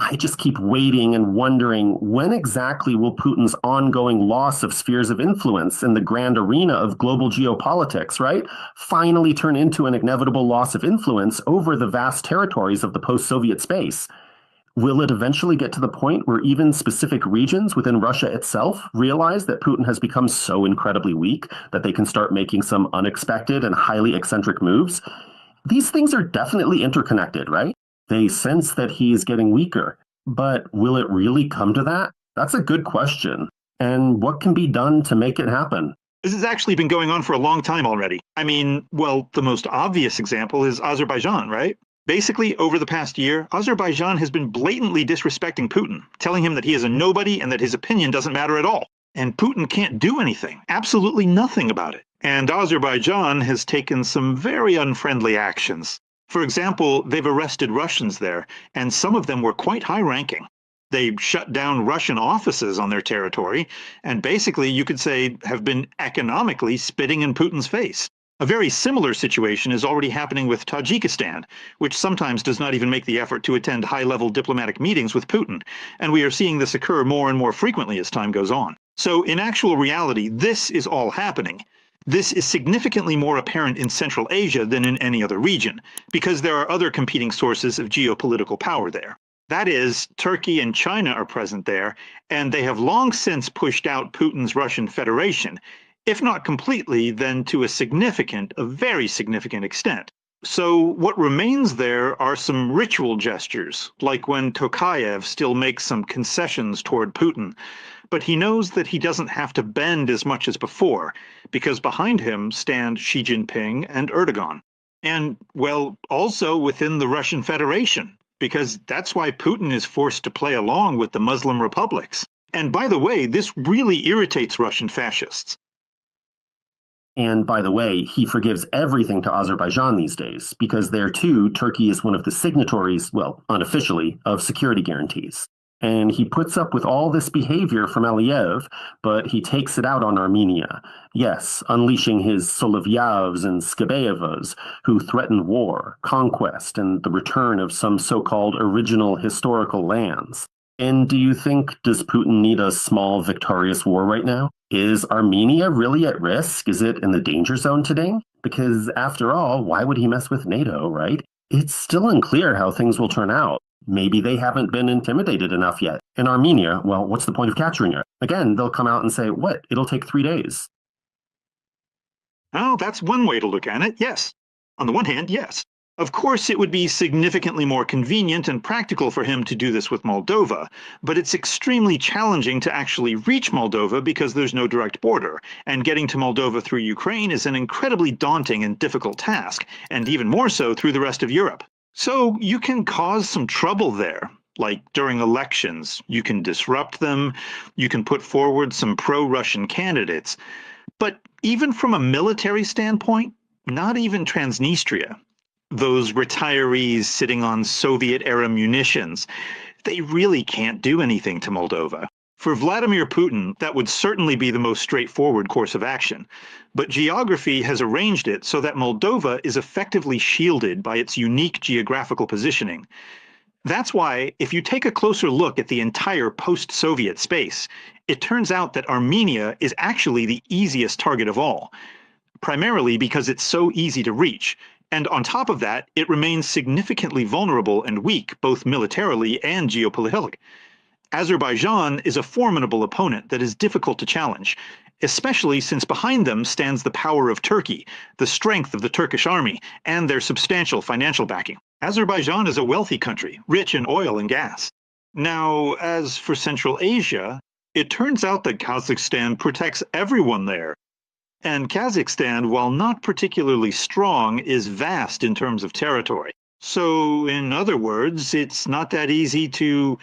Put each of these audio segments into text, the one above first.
I just keep waiting and wondering when exactly will Putin's ongoing loss of spheres of influence in the grand arena of global geopolitics, right, finally turn into an inevitable loss of influence over the vast territories of the post Soviet space? Will it eventually get to the point where even specific regions within Russia itself realize that Putin has become so incredibly weak that they can start making some unexpected and highly eccentric moves? These things are definitely interconnected, right? They sense that he is getting weaker. But will it really come to that? That's a good question. And what can be done to make it happen? This has actually been going on for a long time already. I mean, well, the most obvious example is Azerbaijan, right? Basically, over the past year, Azerbaijan has been blatantly disrespecting Putin, telling him that he is a nobody and that his opinion doesn't matter at all. And Putin can't do anything, absolutely nothing about it. And Azerbaijan has taken some very unfriendly actions. For example, they've arrested Russians there, and some of them were quite high-ranking. They shut down Russian offices on their territory, and basically, you could say, have been economically spitting in Putin's face. A very similar situation is already happening with Tajikistan, which sometimes does not even make the effort to attend high-level diplomatic meetings with Putin, and we are seeing this occur more and more frequently as time goes on. So in actual reality, this is all happening. This is significantly more apparent in Central Asia than in any other region, because there are other competing sources of geopolitical power there. That is, Turkey and China are present there, and they have long since pushed out Putin's Russian Federation, if not completely, then to a very significant extent. So what remains there are some ritual gestures, like when Tokayev still makes some concessions toward Putin, but he knows that he doesn't have to bend as much as before, because behind him stand Xi Jinping and Erdogan. And, well, also within the Russian Federation, because that's why Putin is forced to play along with the Muslim republics. And by the way, this really irritates Russian fascists. And by the way, he forgives everything to Azerbaijan these days, because there too, Turkey is one of the signatories, well, unofficially, of security guarantees. And he puts up with all this behavior from Aliyev, but he takes it out on Armenia. Yes, unleashing his Solovyavs and Skabeyevas, who threaten war, conquest, and the return of some so-called original historical lands. And do you think, does Putin need a small victorious war right now? Is Armenia really at risk? Is it in the danger zone today? Because after all, why would he mess with NATO, right? It's still unclear how things will turn out. Maybe they haven't been intimidated enough yet. In Armenia, well, what's the point of capturing it? Again, they'll come out and say, what? It'll take 3 days. Well, that's one way to look at it, yes. On the one hand, yes. Of course, it would be significantly more convenient and practical for him to do this with Moldova, but it's extremely challenging to actually reach Moldova because there's no direct border, and getting to Moldova through Ukraine is an incredibly daunting and difficult task, and even more so through the rest of Europe. So you can cause some trouble there. Like during elections, you can disrupt them, you can put forward some pro-Russian candidates. But even from a military standpoint, not even Transnistria, those retirees sitting on Soviet-era munitions, they really can't do anything to Moldova. For Vladimir Putin, that would certainly be the most straightforward course of action. But geography has arranged it so that Moldova is effectively shielded by its unique geographical positioning. That's why, if you take a closer look at the entire post-Soviet space, it turns out that Armenia is actually the easiest target of all, primarily because it's so easy to reach. And on top of that, it remains significantly vulnerable and weak, both militarily and geopolitically. Azerbaijan is a formidable opponent that is difficult to challenge, especially since behind them stands the power of Turkey, the strength of the Turkish army, and their substantial financial backing. Azerbaijan is a wealthy country, rich in oil and gas. Now, as for Central Asia, it turns out that Kazakhstan protects everyone there. And Kazakhstan, while not particularly strong, is vast in terms of territory. So, in other words, it's not that easy to...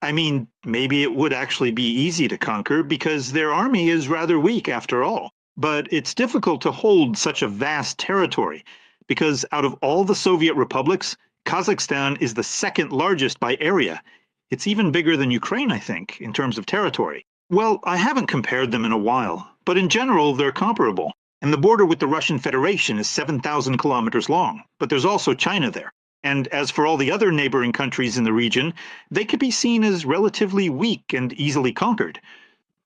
I mean, maybe it would actually be easy to conquer because their army is rather weak after all. But it's difficult to hold such a vast territory because out of all the Soviet republics, Kazakhstan is the second largest by area. It's even bigger than Ukraine, I think, in terms of territory. Well, I haven't compared them in a while, but in general, they're comparable. And the border with the Russian Federation is 7,000 kilometers long, but there's also China there. And as for all the other neighboring countries in the region, they could be seen as relatively weak and easily conquered.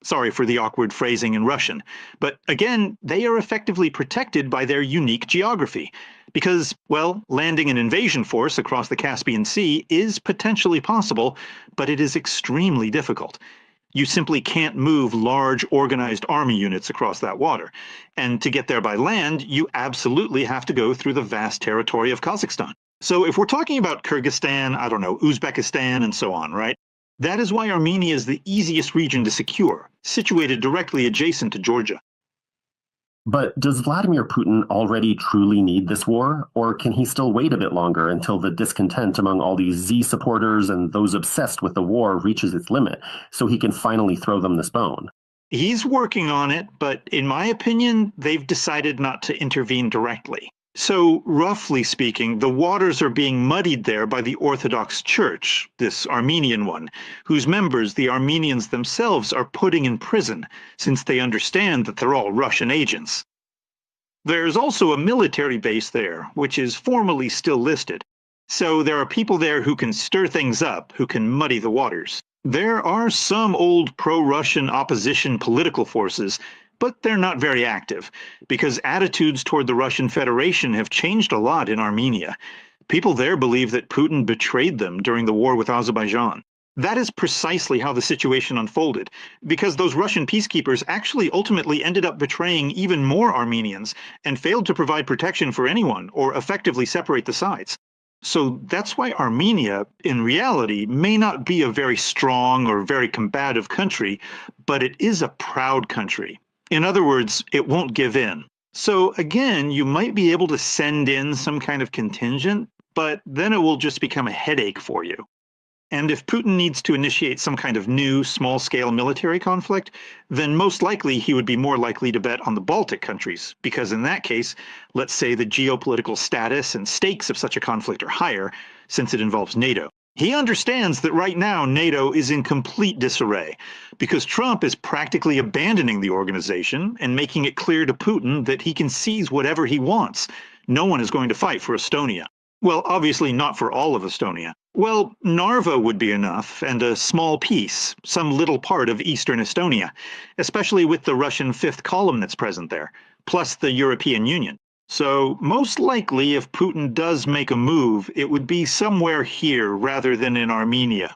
Sorry for the awkward phrasing in Russian. But again, they are effectively protected by their unique geography. Because, well, landing an invasion force across the Caspian Sea is potentially possible, but it is extremely difficult. You simply can't move large organized army units across that water. And to get there by land, you absolutely have to go through the vast territory of Kazakhstan. So if we're talking about Kyrgyzstan, I don't know, Uzbekistan, and so on, right? That is why Armenia is the easiest region to secure, situated directly adjacent to Georgia. But does Vladimir Putin already truly need this war, or can he still wait a bit longer until the discontent among all these Z supporters and those obsessed with the war reaches its limit, so he can finally throw them this bone? He's working on it, but in my opinion, they've decided not to intervene directly. So, roughly speaking, the waters are being muddied there by the Orthodox Church, this Armenian one, whose members the Armenians themselves are putting in prison, since they understand that they're all Russian agents. There's also a military base there, which is formally still listed. So there are people there who can stir things up, who can muddy the waters. There are some old pro-Russian opposition political forces, but they're not very active, because attitudes toward the Russian Federation have changed a lot in Armenia. People there believe that Putin betrayed them during the war with Azerbaijan. That is precisely how the situation unfolded, because those Russian peacekeepers actually ultimately ended up betraying even more Armenians and failed to provide protection for anyone or effectively separate the sides. So that's why Armenia, in reality, may not be a very strong or very combative country, but it is a proud country. In other words, it won't give in. So again, you might be able to send in some kind of contingent, but then it will just become a headache for you. And if Putin needs to initiate some kind of new small-scale military conflict, then most likely he would be more likely to bet on the Baltic countries, because in that case, let's say the geopolitical status and stakes of such a conflict are higher, since it involves NATO. He understands that right now NATO is in complete disarray, because Trump is practically abandoning the organization and making it clear to Putin that he can seize whatever he wants. No one is going to fight for Estonia. Well, obviously not for all of Estonia. Well, Narva would be enough, and a small piece, some little part of eastern Estonia, especially with the Russian fifth column that's present there, plus the European Union. So most likely, if Putin does make a move, it would be somewhere here rather than in Armenia.